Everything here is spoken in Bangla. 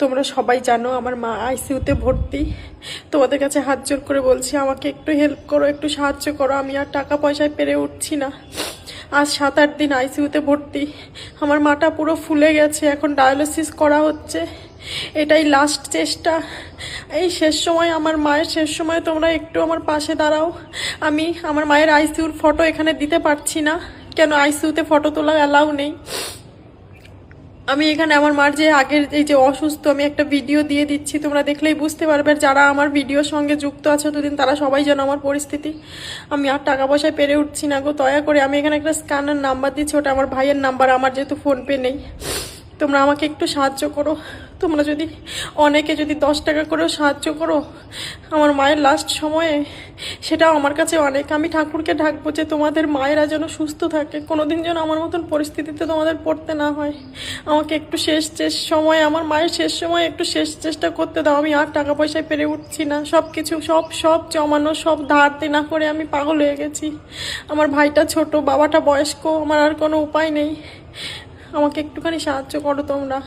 তোমরা সবাই জানো আমার মা আইসিইউতে ভর্তি। তোমাদের কাছে হাত জোর করে বলছি, আমাকে একটু হেল্প করো, একটু সাহায্য করো। আমি আর টাকা পয়সায় পেরে উঠছি না। আজ 7-8 দিন আইসিইউতে ভর্তি। আমার মাটা পুরো ফুলে গেছে, এখন ডায়ালিসিস করা হচ্ছে। এটাই লাস্ট চেষ্টা। এই শেষ সময়, আমার মায়ের শেষ সময় তোমরা একটু আমার পাশে দাঁড়াও। আমি আমার মায়ের আইসিইউর ফটো এখানে দিতে পারছি না, কেন আইসিইউতে ফটো তোলা অ্যালাউ নেই। আমি এখানে আমার মার যে আগের এই যে অসুস্থ, আমি একটা ভিডিও দিয়ে দিচ্ছি, তোমরা দেখলেই বুঝতে পারবে। যারা আমার ভিডিওর সঙ্গে যুক্ত আছে দুদিন, তারা সবাই যেন আমার পরিস্থিতি। আমি আর টাকা পয়সায় পেরে উঠছি না গো, দয়া করে। আমি এখানে একটা স্ক্যানার নাম্বার দিচ্ছি, ওটা আমার ভাইয়ের নাম্বার, আমার যেহেতু ফোনপে নেই। তোমরা আমাকে একটু সাহায্য করো। তোমরা যদি অনেকে যদি 10 টাকা করেও সাহায্য করো আমার মায়ের লাস্ট সময়ে, সেটাও আমার কাছে অনেক। আমি ঠাকুরকে ডাকবো যে তোমাদের মায়েরা যেন সুস্থ থাকে, কোনোদিন যেন আমার মতন পরিস্থিতিতে তোমাদের পড়তে না হয়। আমাকে একটু শেষ সময়, আমার মায়ের শেষ সময় একটু শেষ চেষ্টা করতে দাও। আমি আর টাকা পয়সায় পেরে উঠছি না। সব কিছু সব জমানো, সব ধার দেনা করে আমি পাগল হয়ে গেছি। আমার ভাইটা ছোট, বাবাটা বয়স্ক, আমার আর কোনো উপায় নেই। আমাকে একটুখানি সাহায্য করো তোমরা।